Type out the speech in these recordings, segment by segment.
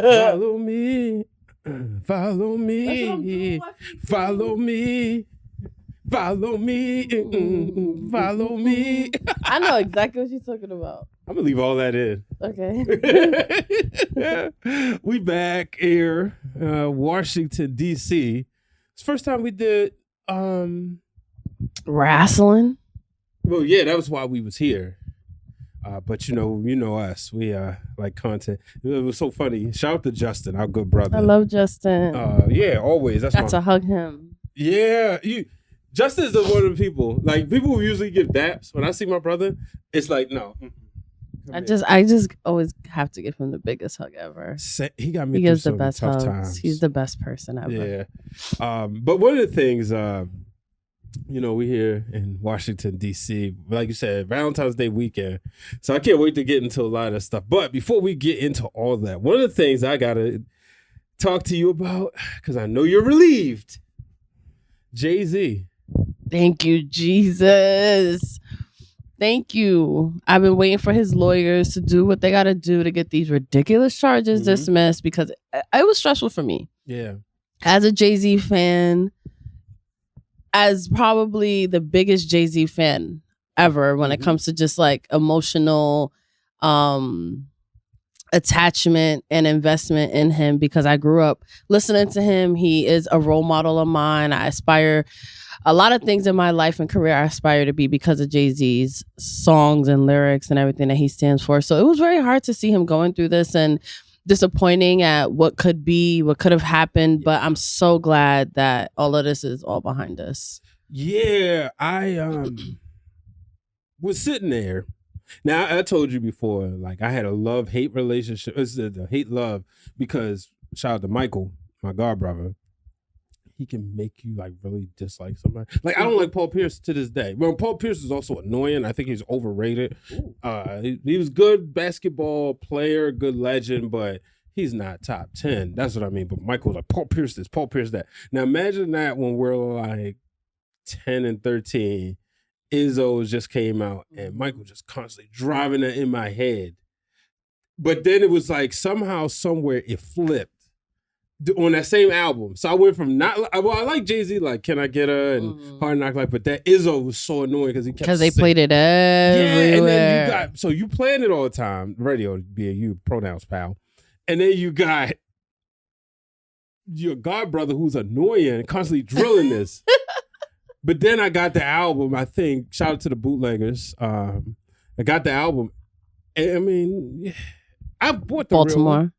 Follow me. Follow me. Follow me. Follow me. Follow me. I know exactly what you're talking about. I'm going to leave all that in. Okay. We back here, Washington, D.C. It's the first time we did... wrestling. Well, yeah, that was why we was here. But you know us. We like content. It was so funny. Shout out to Justin, our good brother. I love Justin. Yeah, always. That's Got to hug him. Yeah, Justin is one of the people. Like people who usually give daps. When I see my brother, it's like no. I just always have to give him the biggest hug ever. He got me. He through gives the some best tough hugs. times. He's the best person ever. Yeah. But one of the things, we here in Washington, D.C., like you said, Valentine's Day weekend. So I can't wait to get into a lot of stuff. But before we get into all that, one of the things I got to talk to you about, because I know you're relieved, Jayz. Thank you, Jesus. Thank you. I've been waiting for his lawyers to do what they got to do to get these ridiculous charges dismissed because it was stressful for me. Yeah. As a Jayz fan, as probably the biggest Jayz fan ever when it comes to just like emotional attachment and investment in him, because I grew up listening to him. He is a role model of mine. I aspire a lot of things in my life and career I aspire to be because of Jayz's songs and lyrics and everything that he stands for. So it was very hard to see him going through this and disappointing at what could be, what could have happened. But I'm so glad that all of this is all behind us. Yeah, I was sitting there. Now, I told you before, like I had a love-hate relationship. It's the hate-love because shout out to Michael, my god brother. He can make you like really dislike somebody. Like I don't like Paul Pierce to this day. Well, Paul Pierce is also annoying. I think he's overrated. He was good basketball player, good legend, but he's not top 10. That's what I mean. But Michael's like Paul Pierce this, Paul Pierce that. Now imagine that when we're like 10 and 13, Izzo's just came out and Michael just constantly driving that in my head. But then it was like somehow, somewhere it flipped. On that same album. So I went from I like Jayz, like Can I Get Her and Hard Knock Life, but that Izzo was so annoying because they played it everywhere. Yeah, and then you playing it all the time. Radio, be a you, pronouns, pal. And then you got your god brother who's annoying, constantly drilling this. But then I got the album, I think, shout out to the bootleggers. I got the album. And, I mean, I bought the Baltimore.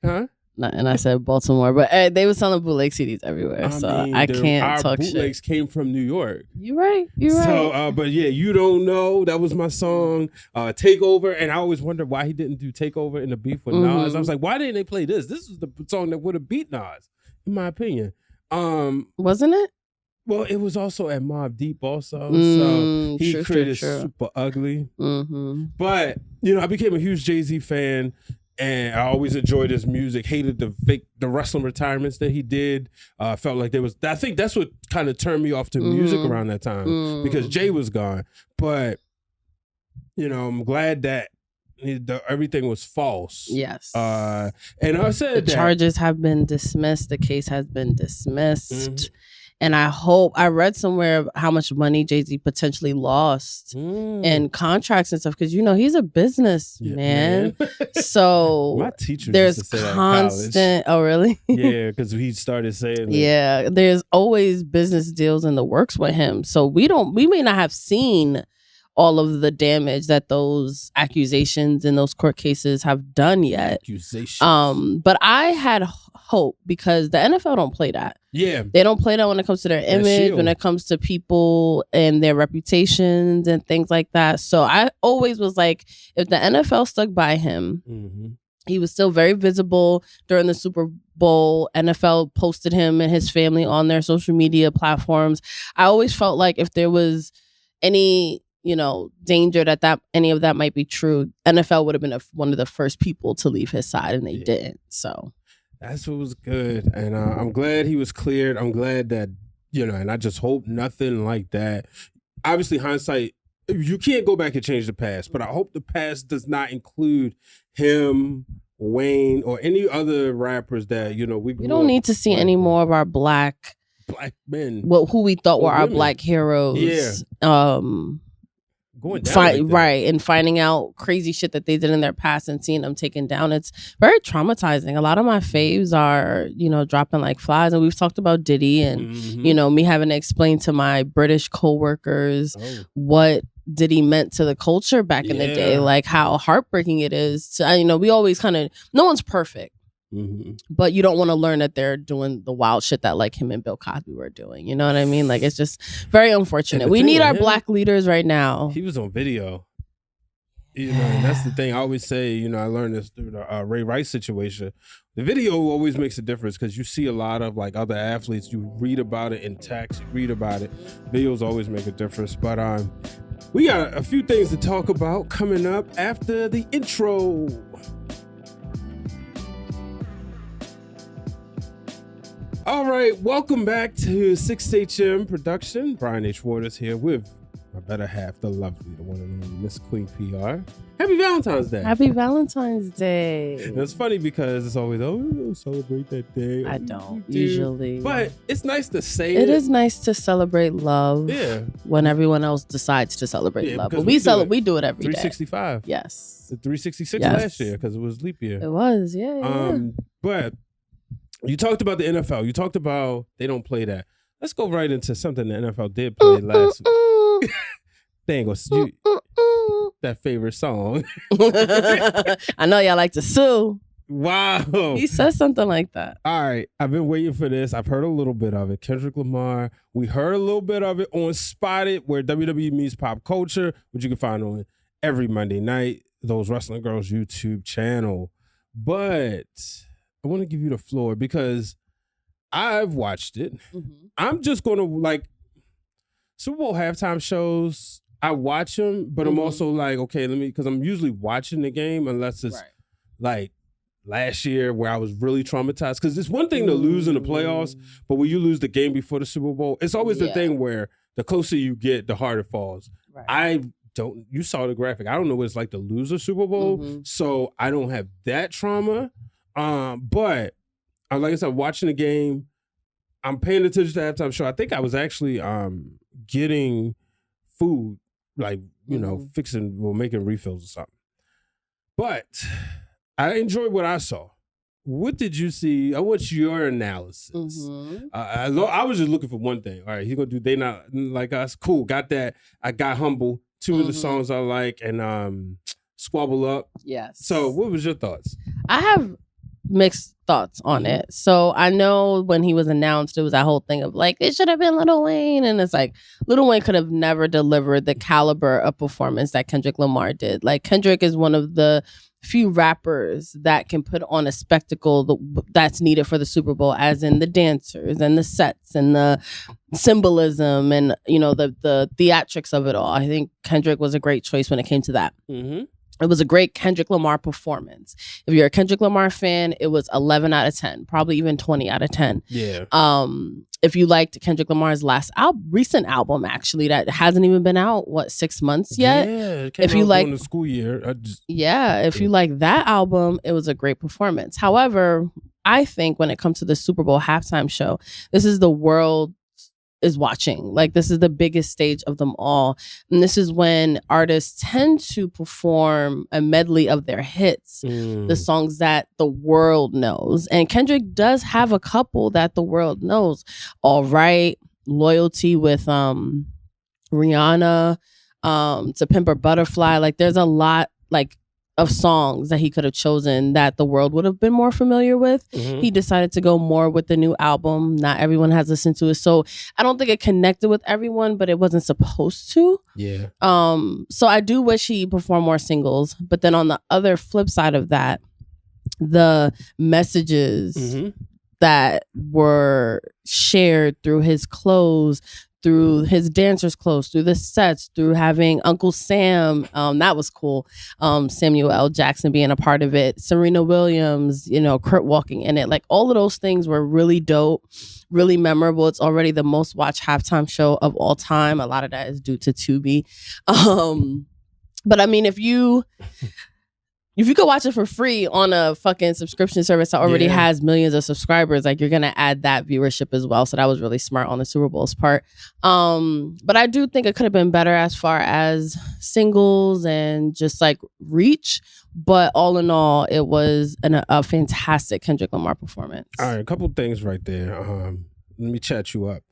Real one. Huh? And I said Baltimore, but they were selling bootleg CDs everywhere, I can't talk shit. Our bootlegs came from New York. You're right. So, but yeah, You Don't Know, that was my song. Takeover, and I always wondered why he didn't do Takeover in the beef with Nas. I was like, why didn't they play this? This is the song that would have beat Nas, in my opinion. Wasn't it? Well, it was also at Mobb Deep also. So he created true. Super Ugly. But, I became a huge Jayz fan. And I always enjoyed his music. Hated the wrestling retirements that he did. Felt like I think that's what kind of turned me off to music around that time because Jay was gone. But I'm glad that everything was false. Yes. And I said the charges have been dismissed. The case has been dismissed. And I read somewhere how much money Jayz potentially lost in contracts and stuff because he's a business man. So my teacher there's used to say constant. Oh, really? Yeah, because he started saying. Yeah, there's always business deals in the works with him. So we may not have seen all of the damage that those accusations in those court cases have done yet. But I had hope because the NFL don't play that. Yeah. They don't play that when it comes to their image, when it comes to people and their reputations and things like that. So I always was like, if the NFL stuck by him, he was still very visible during the Super Bowl. NFL posted him and his family on their social media platforms. I always felt like if there was any danger that any of that might be true, NFL would have been one of the first people to leave his side, and they didn't. So that's what was good, and I'm glad he was cleared. I'm glad that and I just hope nothing like that. Obviously, hindsight, you can't go back and change the past, but I hope the past does not include him Wayne or any other rappers that we don't need to see any more of our black men, who we thought were our black heroes. Going down and finding out crazy shit that they did in their past and seeing them taken down. It's very traumatizing. A lot of my faves are, dropping like flies. And we've talked about Diddy and, me having to explain to my British coworkers what Diddy meant to the culture back in the day, like how heartbreaking it is. We always no one's perfect. But you don't want to learn that they're doing the wild shit that like him and Bill Cosby were doing. You know what I mean? Like, it's just very unfortunate. We need our black leaders right now. He was on video. And that's the thing I always say. I learned this through the Ray Rice situation. The video always makes a difference because you see a lot of like other athletes. You read about it in text. You read about it. Videos always make a difference. But we got a few things to talk about coming up after the intro. All right, welcome back to 6HM Production. Brian H. Waters here with my better half, the lovely, the one and only Miss Queen PR. Happy Valentine's Day. Happy Valentine's Day. It's funny because it's always, we don't celebrate that day. I don't usually. But it's nice to say it. It is nice to celebrate love when everyone else decides to celebrate love. But we do it every 365. Day. Yes. 366 last year because it was leap year. It was, yeah. But you talked about the NFL. You talked about they don't play that. Let's go right into something the NFL did play last week. They ain't gonna that favorite song. I know y'all like to sue. Wow. He says something like that. All right. I've been waiting for this. I've heard a little bit of it. Kendrick Lamar. We heard a little bit of it on Spotted, where WWE meets pop culture, which you can find on every Monday night, Those Wrestling Girls YouTube channel. But I want to give you the floor because I've watched it. I'm just going to Super Bowl halftime shows. I watch them, but I'm also like, okay, because I'm usually watching the game unless it's like last year where I was really traumatized. Because it's one thing to lose in the playoffs, but when you lose the game before the Super Bowl, it's always the thing where the closer you get, the harder it falls. You saw the graphic. I don't know what it's like to lose a Super Bowl, so I don't have that trauma. But like I said, watching the game, I'm paying attention to the halftime show. I think I was actually getting food, making refills or something. But I enjoyed what I saw. What did you see? What's your analysis? I was just looking for one thing. All right, he's gonna do They Not Like Us. Cool, got that. I got Humble. Two of the songs I like, and Squabble Up. Yes. So what was your thoughts? I have mixed thoughts on it. So I know when he was announced, it was that whole thing of like, it should have been Lil Wayne. And it's like, Lil Wayne could have never delivered the caliber of performance that Kendrick Lamar did. Like, Kendrick is one of the few rappers that can put on a spectacle that's needed for the Super Bowl, as in the dancers and the sets and the symbolism and, the theatrics of it all. I think Kendrick was a great choice when it came to that. It was a great Kendrick Lamar performance. If you're a Kendrick Lamar fan, it was 11 out of 10, probably even 20 out of 10. Yeah. If you liked Kendrick Lamar's recent album, actually, that hasn't even been out, 6 months yet? Yeah, it came out during the school year. If you like that album, it was a great performance. However, I think when it comes to the Super Bowl halftime show, this is the world is watching. Like, this is the biggest stage of them all. And this is when artists tend to perform a medley of their hits, the songs that the world knows. And Kendrick does have a couple that the world knows. All Right, Loyalty with Rihanna, To Pimp a Butterfly. Like, there's a lot of songs that he could have chosen that the world would have been more familiar with. He decided to go more with the new album. Not everyone has listened to it. So I don't think it connected with everyone, but it wasn't supposed to. Yeah. So I do wish he performed more singles. But then on the other flip side of that, the messages that were shared through his clothes, through his dancers' clothes, through the sets, through having Uncle Sam, that was cool. Samuel L. Jackson being a part of it, Serena Williams, Kurt walking in it. Like, all of those things were really dope, really memorable. It's already the most watched halftime show of all time. A lot of that is due to Tubi. But I mean, if you if you could watch it for free on a fucking subscription service that already has millions of subscribers, like you're gonna add that viewership as well. So that was really smart on the Super Bowl's part. But I do think it could have been better as far as singles and just like reach. But all in all, it was a fantastic Kendrick Lamar performance. All right, a couple things right there. Let me chat you up.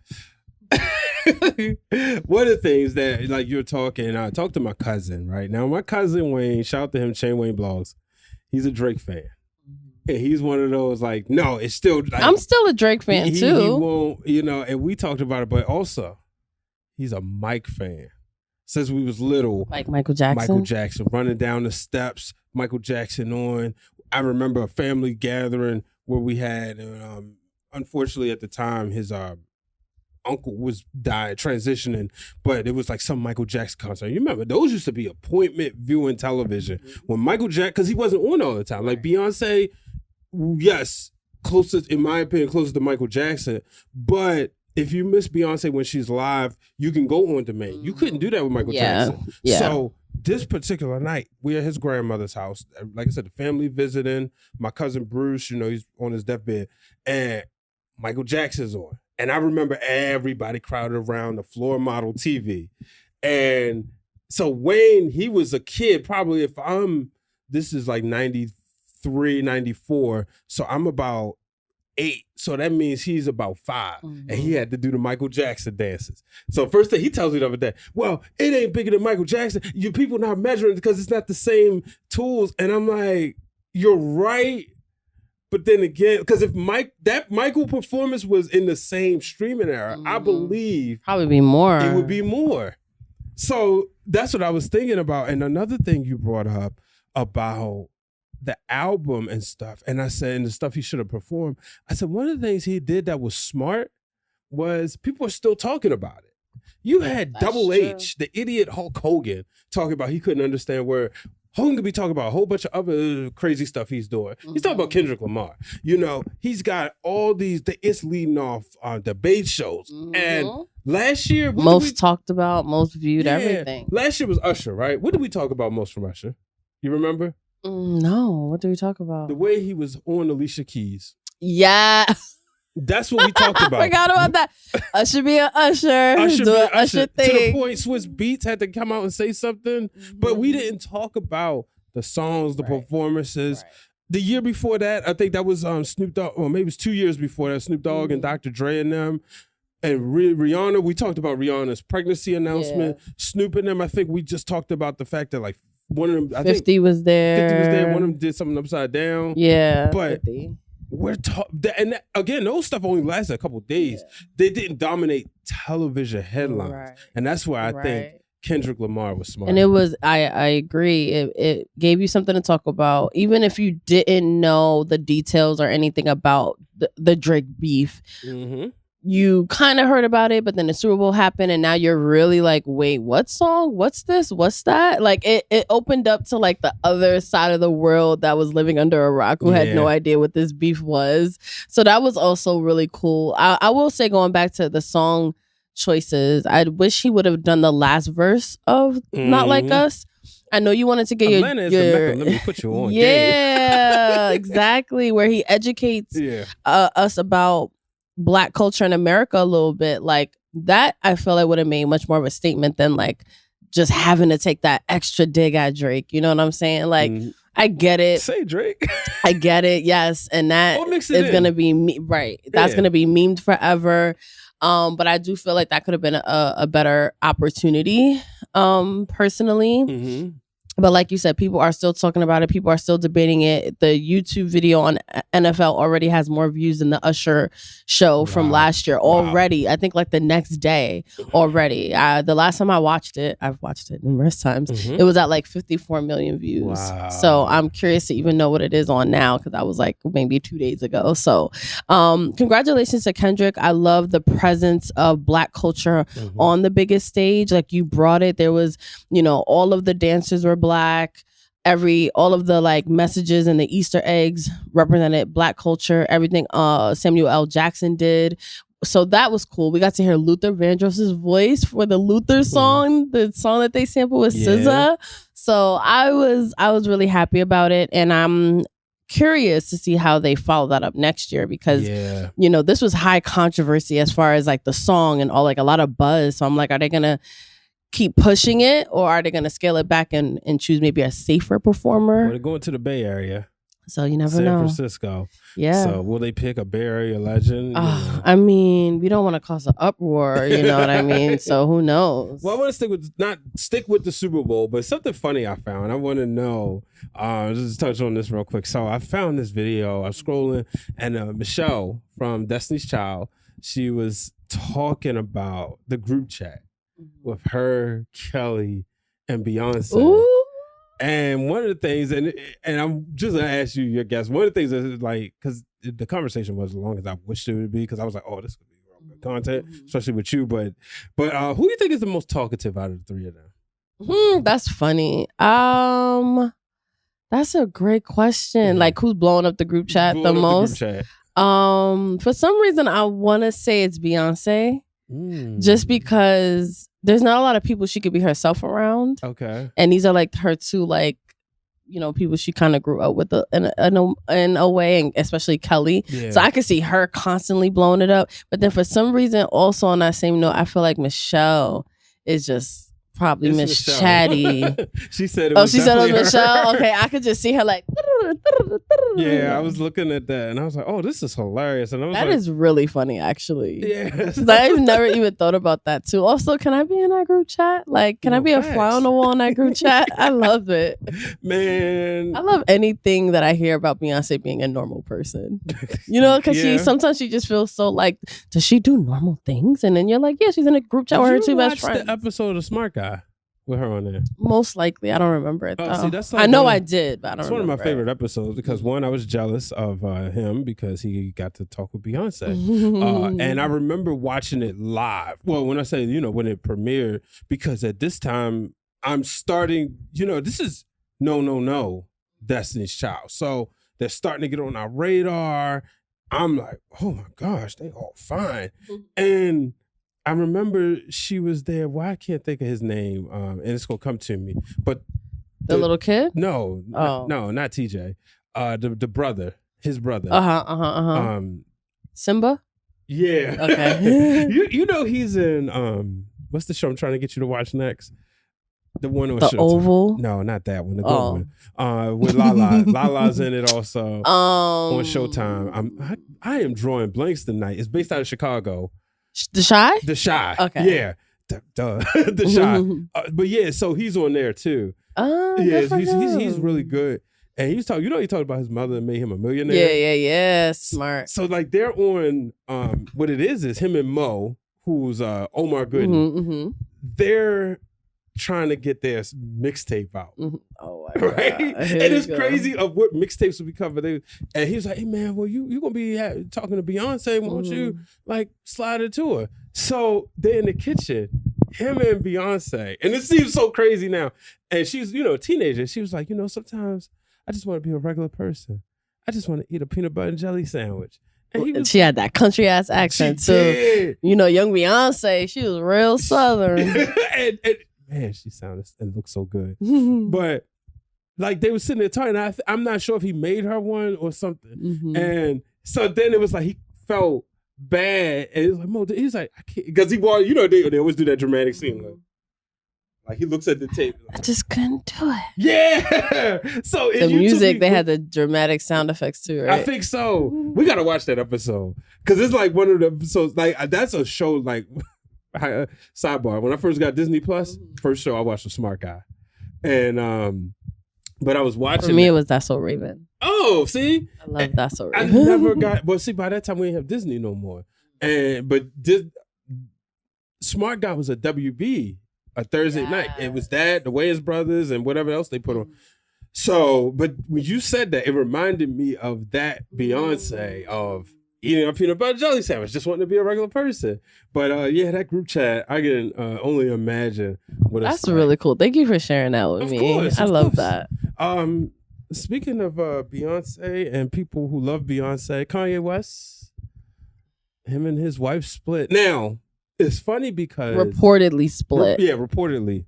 One of the things that, like, you're talking, I talked to my cousin, right? Now, my cousin Wayne, shout out to him, Shane Wayne Blogs, he's a Drake fan. And he's one of those, like, no, it's still... Like, I'm still a Drake fan, too. He won't, you know, and we talked about it, but also, he's a Mike fan. Since we was little. Like Michael Jackson? Michael Jackson, running down the steps, Michael Jackson on. I remember a family gathering where we had, unfortunately at the time, his... uncle was transitioning, but it was like some Michael Jackson concert. You remember those used to be appointment viewing television when Michael Jackson, because he wasn't on all the time. Like Beyonce, yes, closest, in my opinion, closest to Michael Jackson. But if you miss Beyonce when she's live, you can go on demand. You couldn't do that with Michael Jackson. Yeah. So this particular night, we're at his grandmother's house. Like I said, the family visiting. My cousin Bruce, you know, he's on his deathbed, and Michael Jackson's on. And I remember everybody crowded around the floor model TV. And so Wayne, he was a kid, probably this is like 93, 94. So I'm about 8. So that means he's about 5. And he had to do the Michael Jackson dances. So first thing he tells me the other day, well, it ain't bigger than Michael Jackson. You people not measuring because it's not the same tools. And I'm like, you're right. But then again, because if that Michael performance was in the same streaming era, I believe probably be more. It would be more. So that's what I was thinking about. And another thing you brought up about the album and stuff, and I said, and the stuff he should have performed, I said one of the things he did that was smart was people are still talking about it. You had Double H, the idiot Hulk Hogan, talking about he couldn't understand where Hogan could be talking about a whole bunch of other crazy stuff he's doing. He's talking about Kendrick Lamar. You know, he's got all these, it's leading off debate shows. And last year... Most talked about, most viewed, everything. Last year was Usher, right? What did we talk about most from Usher? You remember? No, what did we talk about? The way he was on Alicia Keys. Yeah. That's what we talked about. I forgot about that. Usher be an Usher. Do an Usher thing. To the point Swiss Beats had to come out and say something. But we didn't talk about the songs, the performances. Right. The year before that, I think that was Snoop Dogg, or maybe it was 2 years before that, Snoop Dogg and Dr. Dre and them. And Rihanna, we talked about Rihanna's pregnancy announcement. Yeah. Snoop and them, I think we just talked about the fact that like one of them, 50 was there. 50 was there. One of them did something upside down. Yeah. But 50. We're and again, those stuff only lasted a couple of days. Yeah. They didn't dominate television headlines, and that's why I think Kendrick Lamar was smart. And it was, I agree. It gave you something to talk about, even if you didn't know the details or anything about the Drake beef. You kind of heard about it, but then the Super Bowl happened, and now you're really like, wait, what song? What's this? What's that? Like, it opened up to like the other side of the world that was living under a rock who had no idea what this beef was. So that was also really cool. I will say, going back to the song choices, I wish he would have done the last verse of Not Like Us. I know you wanted to get Atlanta is the Mecca. Let me put you on. Yeah, exactly. Where he educates us about Black culture in America a little bit. Like that, I feel like would have made much more of a statement than like just having to take that extra dig at Drake. You know what I'm saying? Like, I get it. Say Drake. I get it. Yes, and that is gonna be right. That's gonna be memed forever. But I do feel like that could have been a better opportunity. Personally. But like you said, people are still talking about it. People are still debating it. The YouTube video on NFL already has more views than the Usher show from last year already. I think like the next day already. The last time I watched it, I've watched it numerous times. It was at like 54 million views. So I'm curious to even know what it is on now, because that was like maybe 2 days ago. So congratulations to Kendrick. I love the presence of Black culture on the biggest stage. Like, you brought it. There was, you know, all of the dancers were Black. All of the like messages and the Easter eggs represented Black culture. Everything Samuel L. Jackson did. So that was cool. We got to hear Luther Vandross's voice for the Luther song, the song that they sampled with SZA. So I was really happy about it, and I'm curious to see how they follow that up next year because this was high controversy as far as like the song and all, like a lot of buzz. So I'm like, are they gonna keep pushing it, or are they gonna scale it back and choose maybe a safer performer? Well, they're going to the Bay Area. So you never know. San Francisco. Yeah. So will they pick a Bay Area legend? I mean, we don't want to cause an uproar, you know what I mean? So who knows? Well, I want to stick with the Super Bowl, but something funny I found. I want to know, just touch on this real quick. So I found this video, I was scrolling, and Michelle from Destiny's Child, she was talking about the group chat with her, Kelly, and Beyonce. Ooh. And one of the things, and I'm just gonna ask you your guess. One of the things is like, because the conversation was as long as I wished it would be, because I was like, oh, this could be real good content, especially with you. But who do you think is the most talkative out of the three of them? That's funny. That's a great question. Like, who's blowing up the group chat the most? For some reason, I want to say it's Beyonce, just because there's not a lot of people she could be herself around. Okay. And these are like her two, like, people she kind of grew up with in a way, and especially Kelly. Yeah. So I could see her constantly blowing it up. But then for some reason, also on that same note, I feel like Michelle is just probably Miss Chatty. She said it was Michelle? Okay, I could just see her like... Yeah, I was looking at that and I was like, oh, this is hilarious. And I was that is really funny, actually. Yeah. I've never even thought about that too. Also, can I be in that group chat? Like, can I be a fly on the wall in that group chat? I love it. Man. I love anything that I hear about Beyonce being a normal person. Because sometimes she just feels so like, does she do normal things? And then you're like, yeah, she's in a group chat with her two best friends. The episode of Smart Guy with her on there? Most likely. I don't remember it, though. See, that's like I know I did, but I don't remember. It's one of my favorite episodes because, one, I was jealous of him because he got to talk with Beyonce. And I remember watching it live. Well, when I say, when it premiered, because at this time, I'm starting, this is no Destiny's Child. So they're starting to get on our radar. I'm like, oh my gosh, they all fine. And I remember she was there. Well, I can't think of his name, and it's gonna come to me. But the little kid? No, no, not TJ. The brother, his brother. Simba. Yeah. Okay. He's in what's the show I'm trying to get you to watch next? The one on the Showtime. Oval? No, not that one. The good one. With Lala. Lala's in it also on Showtime. I am drawing blanks tonight. It's based out of Chicago. The Shy? The Shy. Okay. Yeah. The Shy. But yeah, so he's on there too. Yeah, he's really good. And he was talking, he talked about his mother and made him a millionaire. Yeah. Smart. So like they're on what it is him and Mo, who's Omar Gooden. They're trying to get their mixtape out. Oh my God. Right? And it's crazy of what mixtapes will be covered. And he was like, hey man, well you gonna be talking to Beyonce, why don't you like slide it to her? So they're in the kitchen, him and Beyonce, and it seems so crazy now. And she's, a teenager. She was like, sometimes I just want to be a regular person. I just want to eat a peanut butter and jelly sandwich. And she had that country ass accent too. Young Beyonce, she was real Southern. and man, she sounded and looked so good. But like they were sitting there talking. I'm not sure if he made her one or something. And so then it was like he felt bad, and he was like, Mo, he's like, I can't, because he was, they always do that dramatic scene, like he looks at the tape. I just couldn't do it. Yeah. So the music, they had the dramatic sound effects too, right? I think so. We gotta watch that episode because it's like one of the episodes. Like that's a show like. Sidebar: when I first got Disney Plus, first show I watched was Smart Guy, and but I was watching. For me, it was That's So Raven. Oh, see, I love That's So Raven. I never got. But see, by that time we didn't have Disney no more, but Smart Guy was a WB, a Thursday night. It was that, the Wayans Brothers, and whatever else they put on. So, but when you said that, it reminded me of that Beyonce of eating a peanut butter jelly sandwich, just wanting to be a regular person. But that group chat, I can only imagine what it's That's really cool. Thank you for sharing that with me. Course, I love that. Speaking of Beyonce and people who love Beyonce, Kanye West, him and his wife split. Now, it's funny because... Reportedly split. Reportedly.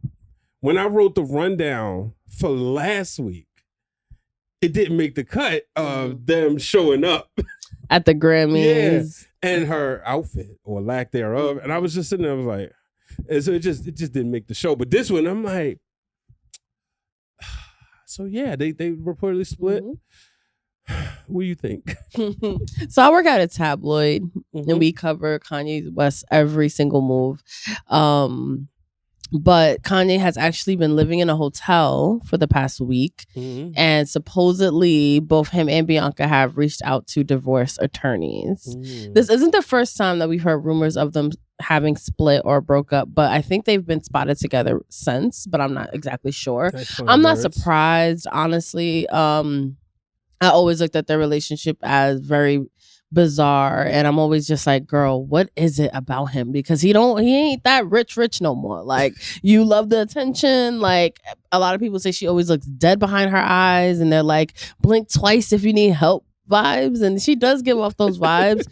when I wrote the rundown for last week, it didn't make the cut of them showing up at the Grammys. Yeah, and her outfit or lack thereof. And I was just sitting there, I was like, and so it just didn't make the show. But this one, I'm like, so yeah, they reportedly split. What do you think? So I work at a tabloid and we cover Kanye West's every single move. But Kanye has actually been living in a hotel for the past week. And supposedly both him and Bianca have reached out to divorce attorneys. This isn't the first time that we've heard rumors of them having split or broke up, but I think they've been spotted together since, but I'm not exactly sure. I'm not surprised, honestly. I always looked at their relationship as very bizarre, and I'm always just like, girl, what is it about him? Because he ain't that rich no more. Like, you love the attention. Like, a lot of people say she always looks dead behind her eyes, and they're like, blink twice if you need help vibes, and she does give off those vibes.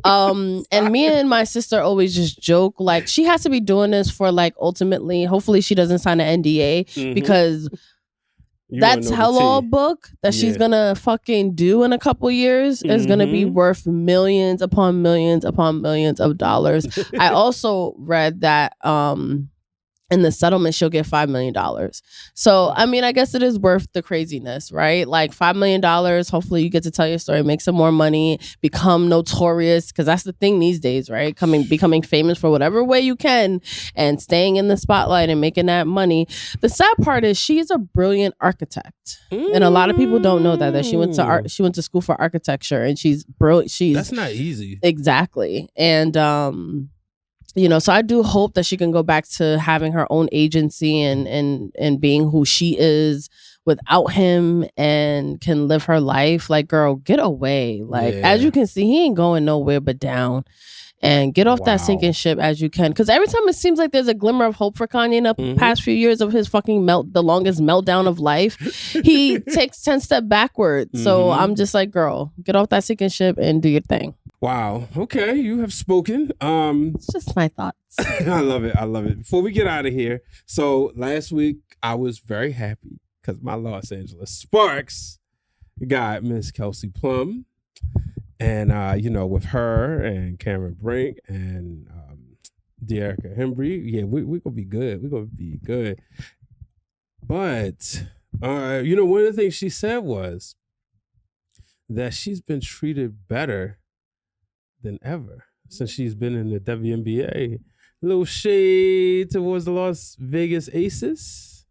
And me and my sister always just joke, like, she has to be doing this for, like, ultimately, hopefully she doesn't sign an NDA because that tell-all book that she's gonna fucking do in a couple years is gonna be worth millions upon millions upon millions of dollars. I also read that in the settlement she'll get $5 million. So I mean, I guess it is worth the craziness, right? Like $5 million. Hopefully you get to tell your story, make some more money, become notorious, because that's the thing these days, right? Becoming famous for whatever way you can and staying in the spotlight and making that money. The sad part is she's a brilliant architect, and a lot of people don't know that she went to art. She went to school for architecture, and she's brilliant. That's not easy. Exactly, and you know, so I do hope that she can go back to having her own agency and being who she is without him and can live her life. Like, girl, get away. Like, as you can see, he ain't going nowhere but down. And get off that sinking ship as you can. Because every time it seems like there's a glimmer of hope for Kanye in the past few years of his fucking the longest meltdown of life, he takes 10 steps backwards. So I'm just like, girl, get off that sinking ship and do your thing. Wow. Okay, you have spoken. It's just my thoughts. I love it. I love it. Before we get out of here, so last week I was very happy because my Los Angeles Sparks got Miss Kelsey Plum. And, you know, with her and Cameron Brink and De'Erica Hembry, yeah, we're going to be good. We're going to be good. But, you know, one of the things she said was that she's been treated better than ever since she's been in the WNBA. A little shade towards the Las Vegas Aces.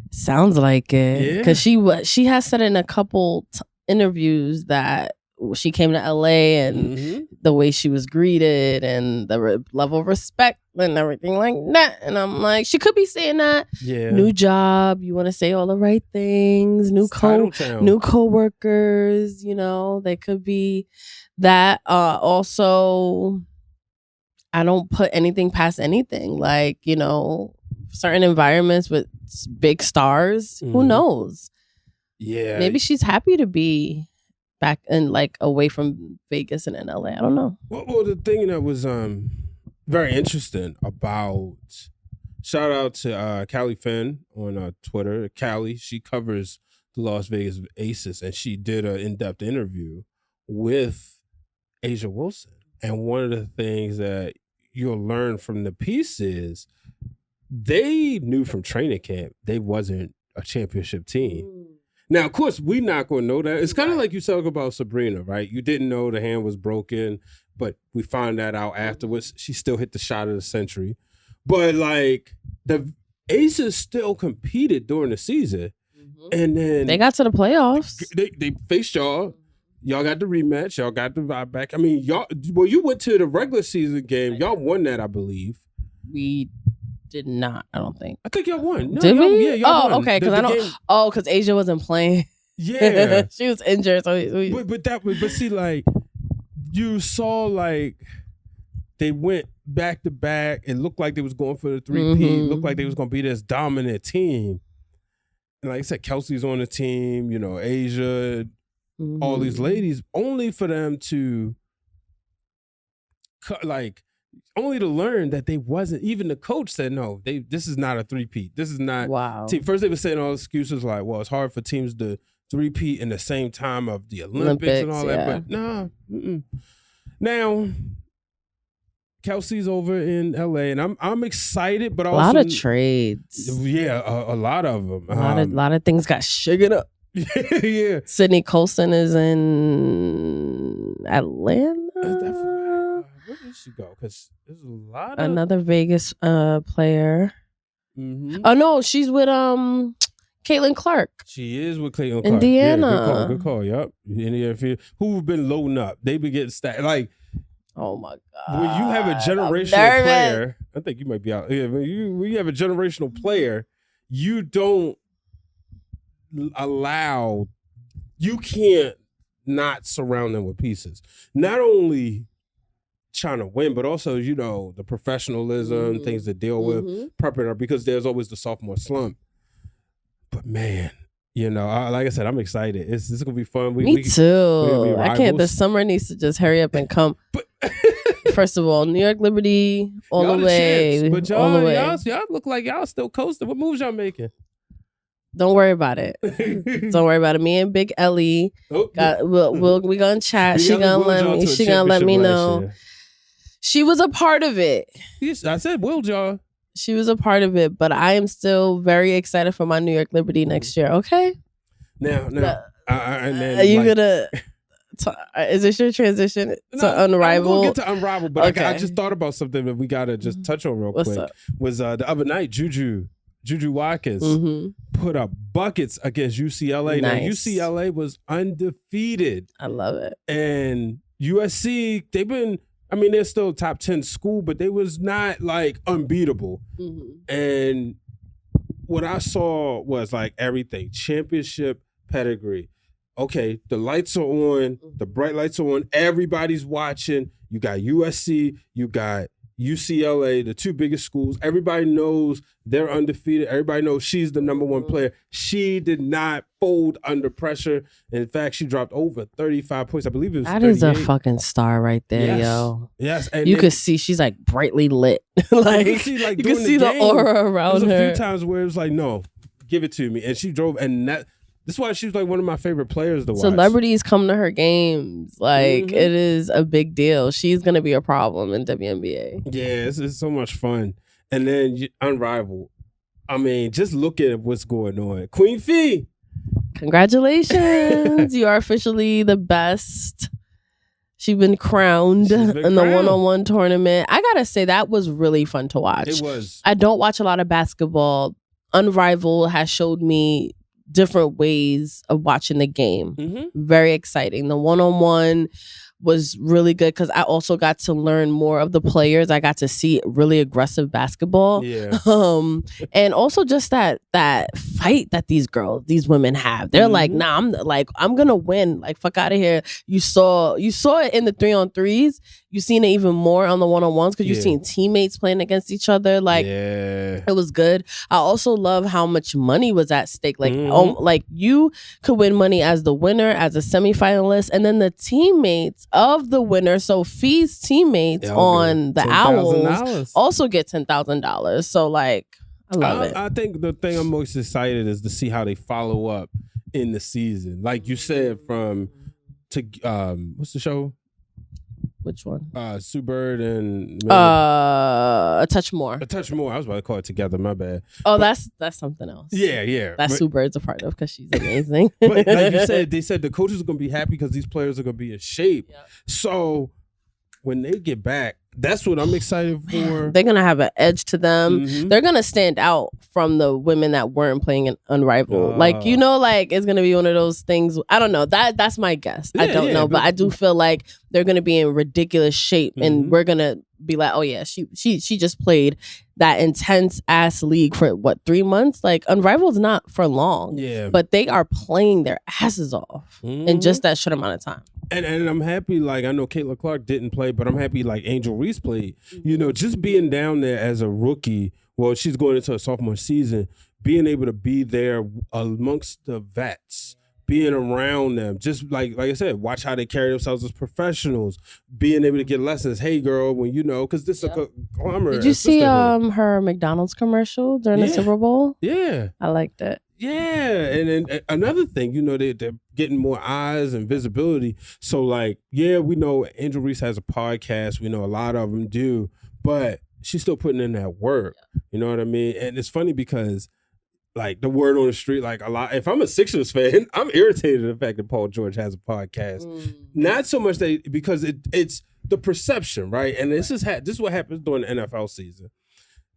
Sounds like it. Because she has said in a couple interviews that she came to LA and the way she was greeted and the level of respect and everything like that. And I'm like, she could be saying that. Yeah. New job, you want to say all the right things. New co-workers, you know, they could be that. Also, I don't put anything past anything. Like, you know, certain environments with big stars, who knows? Yeah. Maybe she's happy to be back and like away from Vegas and in LA. I don't know. Well, the thing that was very interesting about, shout out to Callie Finn on Twitter. Callie, she covers the Las Vegas Aces, and she did an in-depth interview with A'ja Wilson. And one of the things that you'll learn from the piece is they knew from training camp they wasn't a championship team. Now, of course, we're not going to know that. It's kind of like you talk about Sabrina, right? You didn't know the hand was broken, but we found that out afterwards. She still hit the shot of the century. But, like, the Aces still competed during the season. And then they got to the playoffs. They faced y'all. Y'all got the rematch. Y'all got the vibe back. I mean, you went to the regular season game. Y'all won that, I believe. We did not, I don't think. I think y'all won. No, did we? Yeah, y'all won. Okay, because I don't. Game. Oh, because A'ja wasn't playing. Yeah, she was injured. So but see, like, you saw, like, they went back to back. It looked like they was going for the 3P. Looked like they was going to be this dominant team. And like I said, Kelsey's on the team. You know, A'ja, all these ladies, only for them to like only to learn that they wasn't. Even the coach said, no, this is not a three-peat. This is not. Wow. First, they were saying all excuses like, well, it's hard for teams to three-peat in the same time of the Olympics and all that. But nah. Now, Kelsey's over in LA, and I'm excited, but also a lot of trades. Yeah, a lot of them. A lot of things got sugared up. Yeah. Sydney Colson is in Atlanta. Where did she go? Because there's a lot of another Vegas player. Mm-hmm. Oh no, she's with Caitlin Clark. She is with Caitlin Clark. Indiana. Yeah, good call. Yep. Who've been loading up? They been getting stacked. Like, oh my god! When you have a generational player, I think you might be out. Yeah, when you have a generational player, you don't allow. You can't not surround them with pieces. Not only trying to win, but also, the professionalism, things to deal with, prepping her, because there's always the sophomore slump. But man, like I said, I'm excited. This is gonna be fun. Me too. I can't. The summer needs to just hurry up and come. First of all, New York Liberty all the way. Champs, but y'all look like y'all still coasting. What moves y'all making? Don't worry about it. Don't worry about it. Me and Big Ellie, we gonna chat. She gonna let me know. She was a part of it. I said, will y'all? She was a part of it, but I am still very excited for my New York Liberty next year. Okay. Now, and then are you gonna? Is this your transition to Unrivaled? I'm gonna get to Unrivaled, but okay. I just thought about something that we gotta just touch on real quick. Up? Was the other night JuJu Watkins put up buckets against UCLA. Nice. Now UCLA was undefeated. I love it. And USC, they're still a top 10 school, but they was not like unbeatable. And what I saw was like everything, championship pedigree. Okay, the lights are on, the bright lights are on, everybody's watching. You got USC, you got UCLA, the two biggest schools. Everybody knows they're undefeated. Everybody knows she's the number one player. She did not fold under pressure. In fact, she dropped over 35 points. I believe it was 38. That is a fucking star right there, yo. Yes. And you could see she's like brightly lit. You could see the aura around her. There's a few times where it was like, no, give it to me. And she drove, and that's why she's like one of my favorite players to watch. Celebrities come to her games. Like, it is a big deal. She's going to be a problem in WNBA. Yeah, it's so much fun. And then Unrivaled. I mean, just look at what's going on. Queen Fee. Congratulations. You are officially the best. She's been crowned in the one-on-one tournament. I got to say, that was really fun to watch. It was. I don't watch a lot of basketball. Unrivaled has showed me different ways of watching the game. Very exciting. The one-on-one was really good because I also got to learn more of the players. I got to see really aggressive basketball. Yeah. And also just that fight that these women have. They're like, nah, I'm gonna win. Like, fuck out of here. You saw it in the 3-on-3s. You've seen it even more on the one-on-ones because you've seen teammates playing against each other. Like, it was good. I also love how much money was at stake. Like, like you could win money as the winner, as a semifinalist, and then the teammates of the winner. So Fee's teammates on the Owls also get $10,000. So like, I love it. I think the thing I'm most excited is to see how they follow up in the season. Like you said, what's the show? Which one? Sue Bird and A Touch More. A Touch More. I was about to call it Together. My bad. Oh, that's something else. Yeah. That's Sue Bird's a part of because she's amazing. But like you said, they said the coaches are going to be happy because these players are going to be in shape. Yep. So when they get back, that's what I'm excited for. They're going to have an edge to them. They're going to stand out from the women that weren't playing in Unrivaled. Like, it's going to be one of those things. I don't know. That's my guess. I don't know. But I do feel like they're going to be in ridiculous shape and we're going to be like, oh yeah, she just played that intense ass league for 3 months? Like, Unrivaled's not for long. Yeah. But they are playing their asses off in just that short amount of time. And I'm happy, like, I know Caitlin Clark didn't play, but I'm happy, like, Angel Reese played. Just being down there as a rookie, well, she's going into a sophomore season, being able to be there amongst the vets being around them, just like I said, watch how they carry themselves as professionals, being able to get lessons. Hey, girl, when because this is a conglomerate. Did you see her McDonald's commercial during the Super Bowl? Yeah, I liked it. Yeah, and then another thing, they're getting more eyes and visibility. So like, we know Angel Reese has a podcast. We know a lot of them do, but she's still putting in that work. You know what I mean? And it's funny because, like, the word on the street, like a lot. If I'm a Sixers fan, I'm irritated at the fact that Paul George has a podcast. Not so much because it's the perception, right? And this is what happens during the NFL season.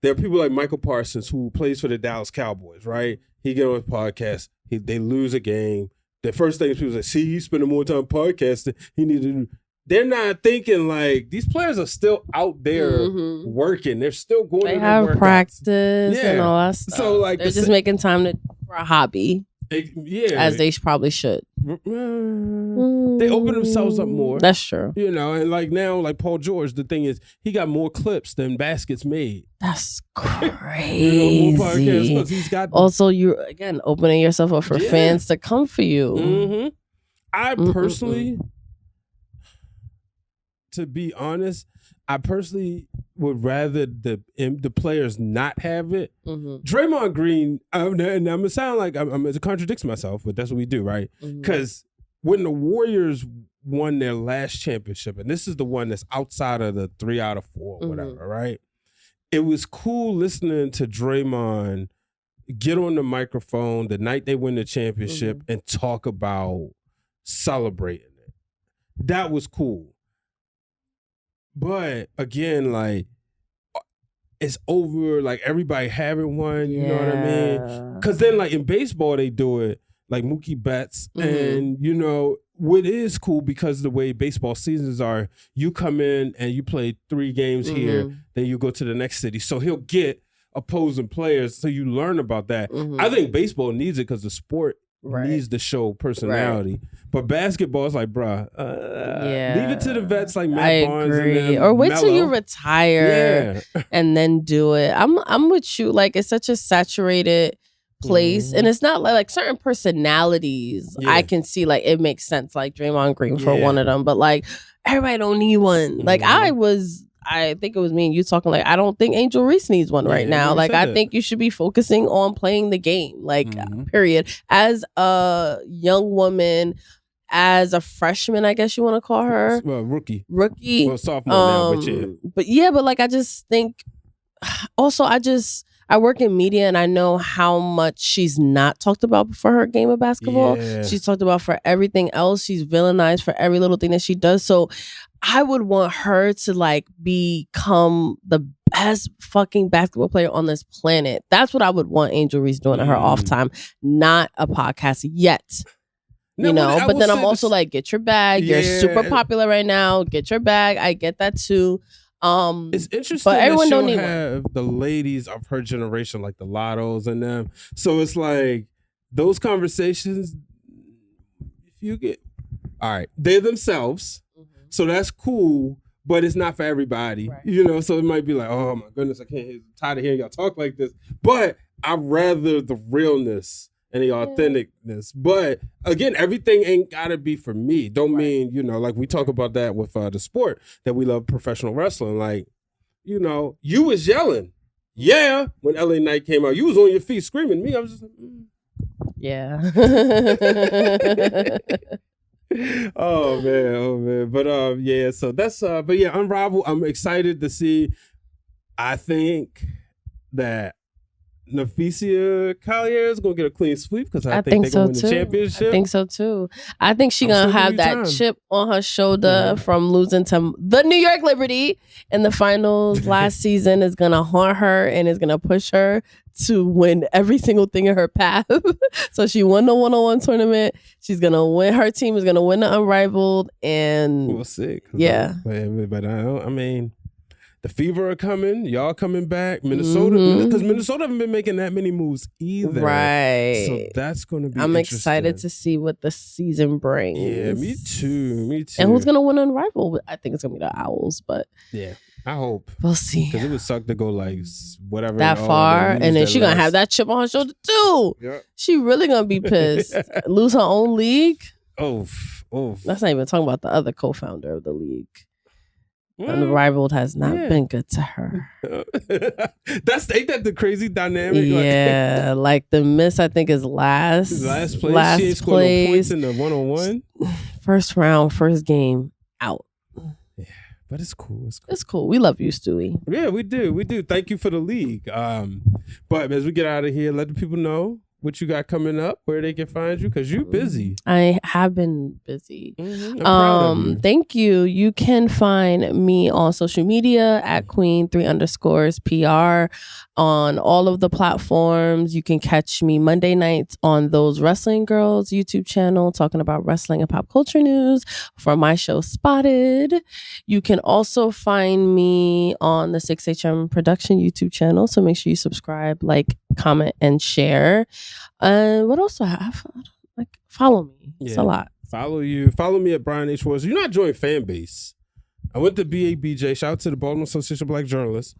There are people like Michael Parsons who plays for the Dallas Cowboys, right? He get on his podcast. They lose a game. The first thing is people say, see, he's spending more time podcasting. He needed to do. They're not thinking like these players are still out there working. They're still going to have practice and all that stuff. So like they're just making time for a hobby. As they probably should. They open themselves up more. That's true. And like now, like Paul George, the thing is, he got more clips than baskets made. That's crazy. More podcasts, he's got also, you're again opening yourself up for fans to come for you. I personally, to be honest, would rather the players not have it. Draymond Green, and I'm gonna sound like I'm it contradicts myself, but that's what we do, right? Because when the Warriors won their last championship, and this is the one that's outside of the 3 out of 4 or whatever, right? It was cool listening to Draymond get on the microphone the night they win the championship and talk about celebrating it. That was cool. But again, like, it's over, like everybody having one, you know what I mean? Because then, like in baseball, they do it like Mookie Betts. And, what is cool because the way baseball seasons are, you come in and you play 3 games here, then you go to the next city. So he'll get opposing players, so you learn about that. I think baseball needs it because the sport needs to show personality. But basketball is like, bruh, leave it to the vets like Matt Barnes. And or wait till you retire and then do it. I'm with you. Like, it's such a saturated place, and it's not like certain personalities. I can see like it makes sense, like Draymond Green for one of them, but like everybody don't need one. Like I think it was me and you talking like, I don't think Angel Reese needs one right now. Like, I think you should be focusing on playing the game, like, period. As a young woman, as a freshman, I guess you want to call her. Well, rookie. Well, sophomore now, but but like, I just think, also, I work in media and I know how much she's not talked about for her game of basketball. She's talked about for everything else. She's villainized for every little thing that she does. So I would want her to like become the best fucking basketball player on this planet. That's what I would want Angel Reese doing in her off time, not a podcast yet. But then I'm also like, get your bag. You're super popular right now. Get your bag. I get that too. It's interesting but everyone don't have the ladies of her generation, like the Lottos and them. So it's like those conversations, if you get, all right, they're themselves. So that's cool, but it's not for everybody, so it might be like, oh my goodness, I'm tired of hearing y'all talk like this. But I'd rather the realness and the authenticness. But again, everything ain't gotta be for me. Don't mean, like we talk about that with the sport, that we love professional wrestling. Like, you was yelling. Yeah, when LA Knight came out, you was on your feet screaming. Me, I was just like, yeah. Oh man. But so that's but yeah, Unrivaled. I'm excited to see. I think that Naphessa Collier is gonna get a clean sweep because I think they're gonna win the championship. I think so too. I think she's gonna have that chip on her shoulder from losing to the New York Liberty in the finals last season. Is gonna haunt her and is gonna push her to win every single thing in her path. So she won the 1-on-1 tournament. She's gonna win. Her team is gonna win the Unrivaled, and we'll see. Yeah, but I mean. The Fever are coming. Y'all coming back. Minnesota, because Minnesota haven't been making that many moves either. Right. So that's going to be I'm excited to see what the season brings. Yeah, me too. And who's going to win Unrivaled? I think it's going to be the Owls, but... Yeah. I hope. We'll see. Because it would suck to go like whatever that far, and then she gonna have that chip on her shoulder too. Yep. She really gonna be pissed. Lose her own league. Oof. That's not even talking about the other co-founder of the league. Unrivaled has not been good to her. Ain't that the crazy dynamic? Yeah, like the Miss, I think, is last place. Last she ain't scored no points in the 1-on-1. First round, first game out. Yeah, but it's cool. It's cool. We love you, Stewie. Yeah, we do. Thank you for the league. But as we get out of here, let the people know what you got coming up, where they can find you, because you're busy. I have been busy. I'm proud of you. Thank you. You can find me on social media at Queen3_PR on all of the platforms. You can catch me Monday nights on Those Wrestling Girls YouTube channel, talking about wrestling and pop culture news for my show Spotted. You can also find me on the 6HM Production YouTube channel, so make sure you subscribe, like, comment, and share. What else do I have? Like, follow me. Yeah. It's a lot. Follow me at Brian H. Wars. You're not joining Fanbase. I went to BABJ. Shout out to the Baltimore Association of Black Journalists.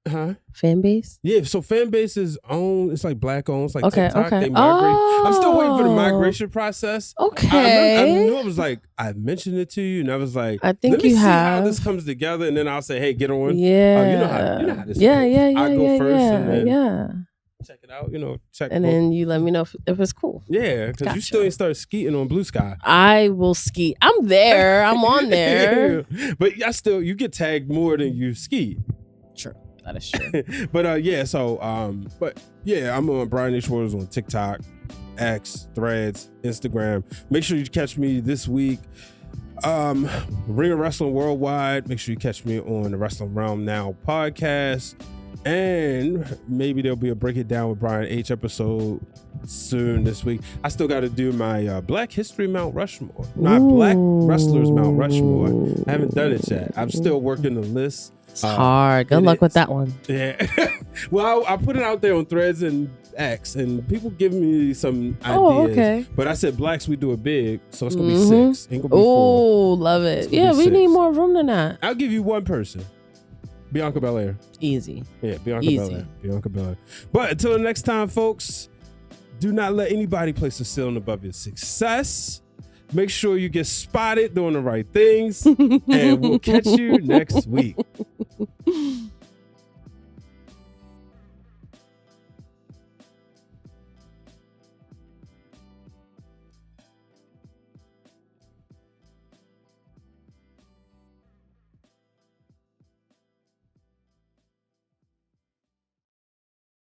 Huh? Fanbase? Yeah, so Fanbase is owned. It's like black owned. It's like TikTok. Okay. They migrate. I'm still waiting for the migration process. Okay. I knew it was like, I mentioned it to you, and I was like, I think let me you see have. how this comes together, and then I'll say, hey, get on. Yeah. You know how this Yeah. I go first, and then check it out. Check. And then you let me know if it's cool. Yeah, because you still ain't started skeeting on Blue Sky. I will ski. I'm there. I'm on there. Yeah. But you get tagged more than you ski. True. That is true. But I'm on Brian H. Waters on TikTok, X, Threads, Instagram. Make sure you catch me this week. Ring of Wrestling Worldwide. Make sure you catch me on the Wrestling Realm Now podcast. And maybe there'll be a Break It Down with Brian H. episode soon this week. I still got to do my Black History Mount Rushmore. My Black Wrestlers Mount Rushmore. I haven't done it yet. I'm still working the list. It's hard. Good luck with that one. Yeah. Well, I put it out there on Threads and X, and people give me some ideas. Oh, okay. But I said blacks, we do it big, so it's going to be 6. Ain't gonna be 4. Oh, love it. Yeah, we need more room than that. I'll give you one person. Bianca Belair. Easy. Yeah, Bianca Belair. But until the next time, folks, do not let anybody place a ceiling above your success. Make sure you get spotted doing the right things. And we'll catch you next week.